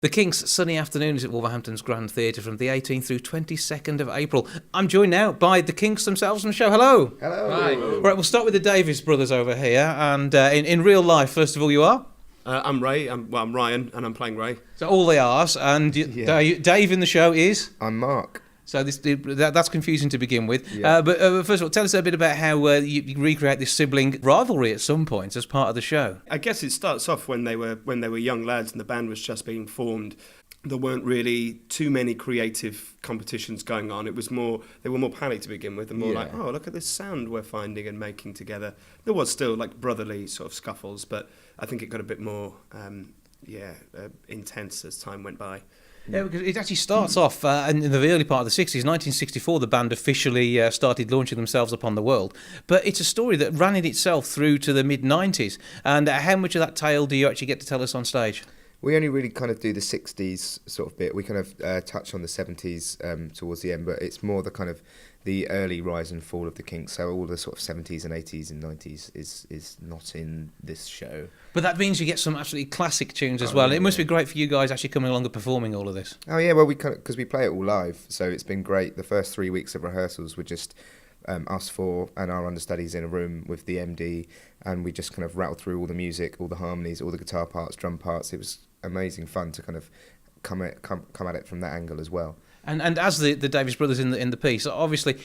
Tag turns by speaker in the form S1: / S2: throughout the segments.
S1: The Kinks' sunny afternoons at Wolverhampton's Grand Theatre from the 18th through 22nd of April. I'm joined now by the Kinks themselves on the show. Hello.
S2: Hello.
S1: Hi. Right, we'll start with the Davies brothers over here. And in real life, first of all, you are?
S3: I'm Ray. I'm Ryan, and I'm playing Ray.
S1: So all they are. And Dave in the show is?
S2: I'm Mark.
S1: So that's confusing to begin with.
S2: Yeah.
S1: But first of all, tell us a bit about how you recreate this sibling rivalry at some point as part of the show.
S3: I guess it starts off when they were young lads and the band was just being formed. There weren't really too many creative competitions going on. They were more panicked to begin with, and more like, oh, look at this sound we're finding and making together. There was still like brotherly sort of scuffles, but I think it got a bit more intense as time went by.
S1: Yeah, because it actually starts off in the early part of the 60s. 1964, the band officially started launching themselves upon the world. But it's a story that ran in itself through to the mid-90s. And how much of that tale do you actually get to tell us on stage?
S2: We only really kind of do the 60s sort of bit. We kind of touch on the 70s towards the end, but it's more the kind of the early rise and fall of the Kinks. So all the sort of 70s and 80s and 90s is not in this show.
S1: But that means you get some absolutely classic tunes as well.
S2: Yeah.
S1: It must be great for you guys actually coming along and performing all of this.
S2: Oh yeah, well because we play it all live, so it's been great. The first 3 weeks of rehearsals were just us four and our understudies in a room with the MD, and we just kind of rattled through all the music, all the harmonies, all the guitar parts, drum parts. It was amazing fun to kind of come at it from that angle as well.
S1: And as the Davies brothers in the piece, obviously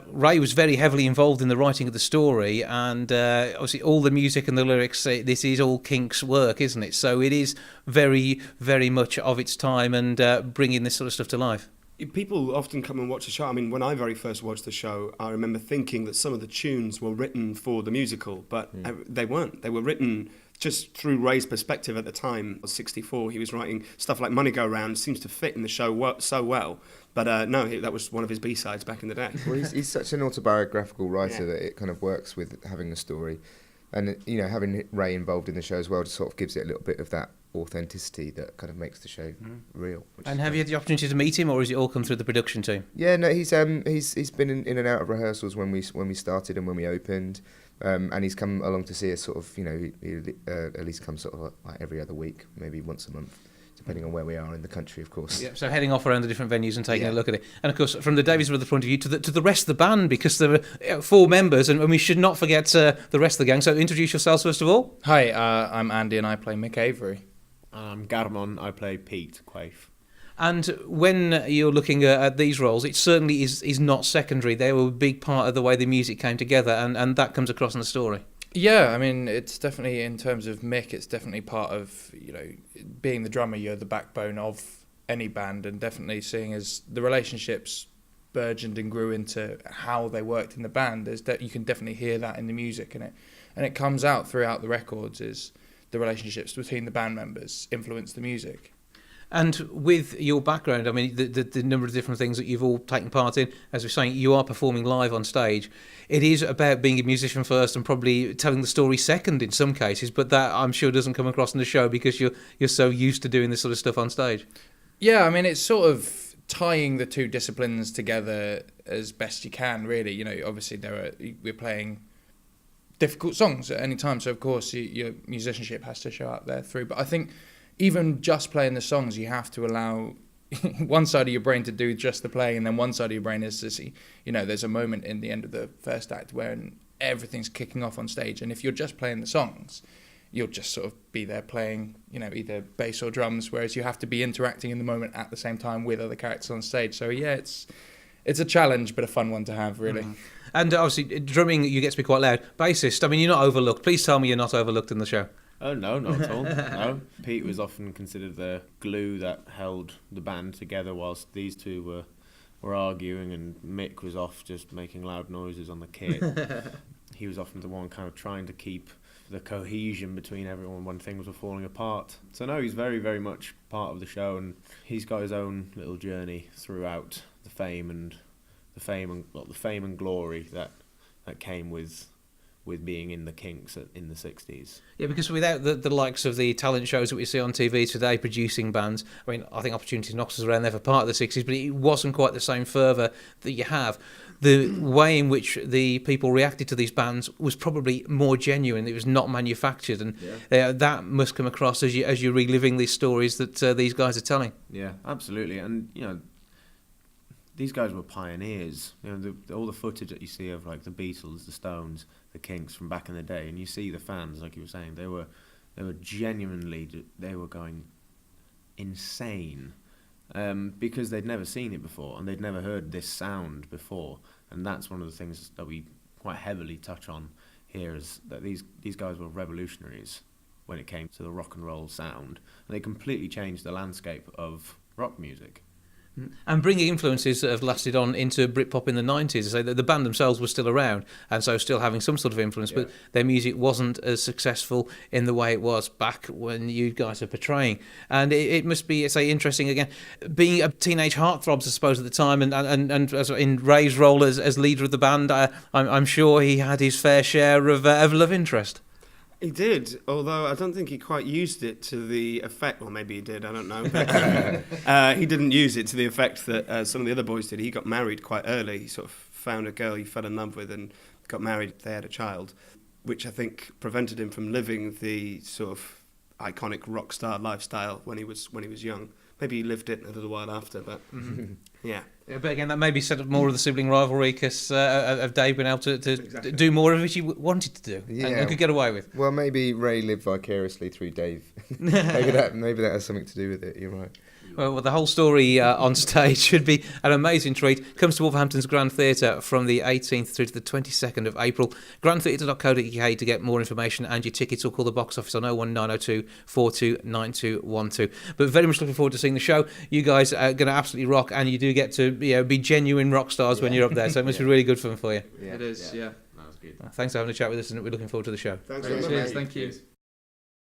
S1: Ray was very heavily involved in the writing of the story, and obviously all the music and the lyrics, this is all Kinks' work, isn't it? So it is very, very much of its time and bringing this sort of stuff to life.
S3: People often come and watch the show. I mean, when I very first watched the show, I remember thinking that some of the tunes were written for the musical, but they weren't. They were written just through Ray's perspective at the time. Was 64, he was writing stuff like Money Go Round, seems to fit in the show so well. But no, that was one of his B-sides back in the day.
S2: Well, he's such an autobiographical writer that it kind of works with having a story. And, you know, having Ray involved in the show as well just sort of gives it a little bit of that authenticity that kind of makes the show real.
S1: And have you had the opportunity to meet him, or has it all come through the production team?
S2: Yeah, no, he's been in and out of rehearsals when we started and when we opened, and he's come along to see us sort of, you know, he at least comes sort of like every other week, maybe once a month, depending on where we are in the country, of course.
S1: Yeah, so heading off around the different venues and taking a look at it. And of course, from the Davies brother point of view to the rest of the band, because there are 4 members, and we should not forget the rest of the gang. So introduce yourselves first of all.
S4: Hi, I'm Andy and I play Mick Avery.
S5: I'm Garmon, I play Pete Quaife.
S1: And when you're looking at these roles, it certainly is not secondary. They were a big part of the way the music came together, and that comes across in the story.
S4: Yeah, I mean, it's definitely, in terms of Mick, it's definitely part of, you know, being the drummer, you're the backbone of any band, and definitely seeing as the relationships burgeoned and grew into how they worked in the band, you can definitely hear that in the music, and it comes out throughout the records, is the relationships between the band members influence the music.
S1: And with your background, I mean, the number of different things that you've all taken part in, as we're saying, you are performing live on stage. It is about being a musician first and probably telling the story second in some cases, but that I'm sure doesn't come across in the show because you're so used to doing this sort of stuff on stage. Yeah,
S4: I mean, it's sort of tying the two disciplines together as best you can, really. You know, obviously we're playing difficult songs at any time, so of course your musicianship has to show up there through. But I think even just playing the songs, you have to allow one side of your brain to do just the playing, and then one side of your brain is to see, you know, there's a moment in the end of the first act where everything's kicking off on stage, and if you're just playing the songs, you'll just sort of be there playing, you know, either bass or drums, whereas you have to be interacting in the moment at the same time with other characters on stage. So yeah, it's a challenge, but a fun one to have, really.
S1: Mm. And obviously, drumming, you get to be quite loud. Bassist, I mean, you're not overlooked. Please tell me you're not overlooked in the show.
S5: Oh, no, not at all. No. Pete was often considered the glue that held the band together whilst these two were arguing, and Mick was off just making loud noises on the kit. He was often the one kind of trying to keep the cohesion between everyone when things were falling apart. So no, he's very, very much part of the show, and he's got his own little journey throughout the fame and glory that came with with being in the Kinks in the 60s.
S1: Yeah, because without the likes of the talent shows that we see on TV today producing bands, I mean, I think Opportunity Knocks was around there for part of the 60s, but it wasn't quite the same fervour that you have. The way in which the people reacted to these bands was probably more genuine. It was not manufactured, and that must come across as you're reliving these stories that these guys are telling.
S5: Yeah, absolutely. And, you know, these guys were pioneers. You know, all the footage that you see of like the Beatles, the Stones, the Kinks from back in the day, and you see the fans, like you were saying, they were genuinely, they were going insane because they'd never seen it before and they'd never heard this sound before. And that's one of the things that we quite heavily touch on here, is that these guys were revolutionaries when it came to the rock and roll sound, and they completely changed the landscape of rock music.
S1: And bringing influences that have lasted on into Britpop in the 90s. So the band themselves were still around, and so still having some sort of influence, but their music wasn't as successful in the way it was back when you guys are portraying. And it must be, say, interesting again, being a teenage heartthrobs, I suppose, at the time, and as in Ray's role as leader of the band, I'm sure he had his fair share of love interest.
S3: He did, although I don't think he quite used it to the effect, or maybe he did, I don't know. But, he didn't use it to the effect that some of the other boys did. He got married quite early. He sort of found a girl he fell in love with and got married. They had a child, which I think prevented him from living the sort of iconic rock star lifestyle when he was young. Maybe he lived it a little while after, but yeah.
S1: But again, that maybe set up more of the sibling rivalry because of Dave being able to
S3: Exactly.
S1: do more of which he wanted to do and could get away with.
S2: Well, maybe Ray lived vicariously through Dave. maybe that has something to do with it. You're right.
S1: Well, the whole story on stage should be an amazing treat. Comes to Wolverhampton's Grand Theatre from the 18th through to the 22nd of April. grandtheatre.co.uk to get more information and your tickets, or call the box office on 01902 429212. But very much looking forward to seeing the show. You guys are going to absolutely rock, and you do get to be genuine rock stars when you're up there, so it must be really good fun for you.
S4: It is, yeah.
S5: That was good.
S1: Thanks for having a chat with us, and we're looking forward to the show.
S3: Thanks very much.
S4: Cheers, thank you.